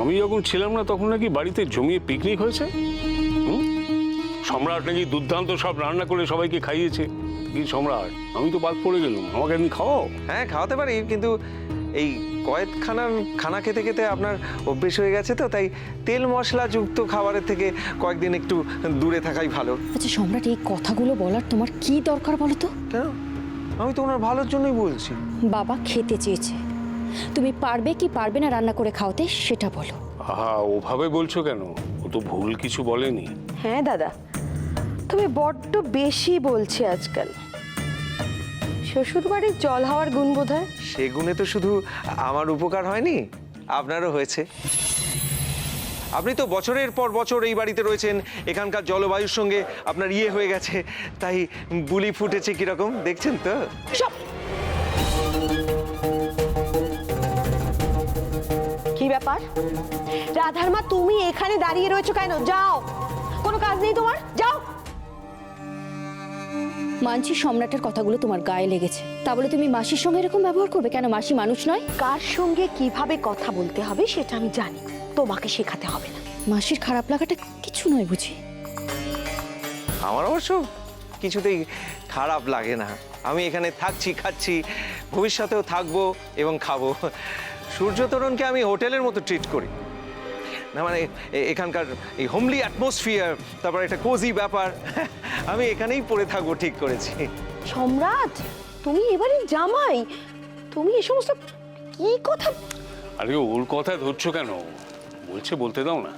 আমি যখন ছিলাম না তখন নাকি বাড়িতে জমিয়ে পিকনিক হয়েছে। সম্রাট নাকি দুর্দান্ত সব রান্না করে সবাইকে খাইয়েছে। কি সম্রাট, আমি তো বাদ পড়ে গেলাম, আমাকে একদিন খাওয়াও। হ্যাঁ, খাওয়াতে পারি, কিন্তু এই কয়েদখানার খানা খেতে খেতে আপনার অভ্যেস হয়ে গেছে, তো তাই তেল মশলা যুক্ত খাবারের থেকে কয়েকদিন একটু দূরে থাকাই ভালো। আচ্ছা সম্রাট, এই কথাগুলো বলার তোমার কি দরকার বলো তো? কেন? আমি তো ওনার ভালোর জন্যই বলছি। বাবা খেতে চেয়েছে, তুমি পারবে কি পারবে না রান্না করে খাওয়াতে সেটা বলো। আহা, ওভাবে বলছো কেন? ও তো ভুল কিছু বলেনি। হ্যাঁ দাদা, তুমি বড্ড বেশি বলছি আজকাল। শ্বশুরবাড়ির জল হাওয়ার গুণ বোধ হয়। সেগুনে তো শুধু আমার উপকার হয়নি, আপনারও হয়েছে। আপনি তো বছরের পর বছর এই বাড়িতে রয়েছেন, এখানকার জলবায়ুর সঙ্গে আপনার ইয়ে হয়ে গেছে, তাই বুলি ফুটেছে কিরকম দেখছেন তো। কি ব্যাপার রাধার মা, তুমি এখানে দাঁড়িয়ে রয়েছো কেন? যাও, কোনো কাজ নেই তোমার? যাও। মানছি সম্রাটের কথাগুলো তোমার গায়ে লেগেছে, তা বলে তুমি মাসির সঙ্গে এরকম ব্যবহার করবে? কেন মাসি মানুষ নয়? কার সঙ্গে কিভাবে কথা বলতে হবে সেটা আমি জানি, তোমাকে শেখাতে হবে না। মাসির খারাপ লাগাটা কিছু নয় বুঝি? আমার অবশ্য কিছুতেই খারাপ লাগে না। আমি এখানে থাকছি, খাচ্ছি, ভবিষ্যতেও থাকবো এবং খাবো। সূর্যতরণকে আমি হোটেলের মতো ট্রিট করি না, মানে এখানকার এই হোমলি অ্যাটমসফিয়ার, তারপর একটা কোজি ব্যাপার, আমি এখানেই পড়ে থাকবো ঠিক করেছি। সম্রাট, তুমি এবারে জামাই, তুমি এ সমস্ত কি কথা? আরে ওর কথা ধরছো কেন? বলছে বলতে দাও না।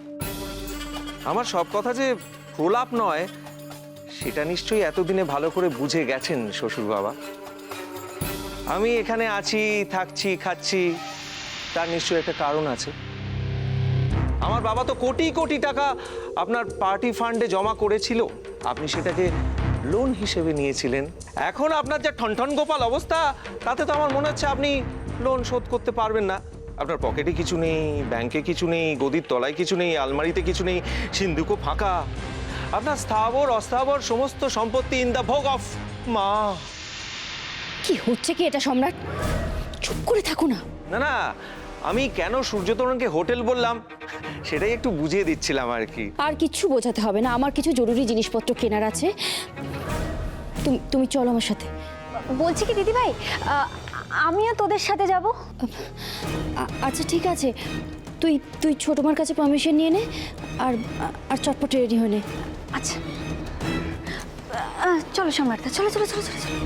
আমার সব কথা যে প্রলাপ নয় সেটা নিশ্চয়ই এতদিনে ভালো করে বুঝে গেছেন শ্বশুর বাবা। আমি এখানে আছি, থাকছি, খাচ্ছি, তার নিশ্চয়ই একটা কারণ আছে। আমার বাবা তো কোটি কোটি টাকা আপনার পার্টি ফান্ডে জমা করেছিল, আপনি সেটাকে লোন হিসেবে নিয়েছিলেন। এখন আপনার যা ঠনঠন গোপাল অবস্থা, তাতে তো আমার মনে হচ্ছে আপনি লোন শোধ করতে পারবেন না। আপনার পকেটে কিছু নেই, ব্যাংকে কিছু নেই, গদির তলায় কিছু নেই, আলমারিতে কিছু নেই, সিন্ধুকও ফাঁকা। আপনার স্থাবর অস্থাবর সমস্ত সম্পত্তি ইন দ্য ভোগ অফ মা। কি হচ্ছে কি এটা সম্রাট? চুপ করে থাকো না। না না, আমি কেন সূর্যতরণকে হোটেল বললাম সেটাই একটু বুঝিয়ে দিচ্ছিলাম আর কি। আর কিছু বোঝাতে হবে না, আমার কিছু জরুরি জিনিসপত্র কেনার আছে। তুমি চলো আমার সাথে। বলছি কি দিদি ভাই, আমিও তোদের সাথে যাব। আচ্ছা ঠিক আছে, তুই ছোট মার কাছে পারমিশন নিয়ে নে, আর চটপট রেডি হয়ে নে। আচ্ছা চলো সম্রাটদা, চলো চলো চলো চলো চলো।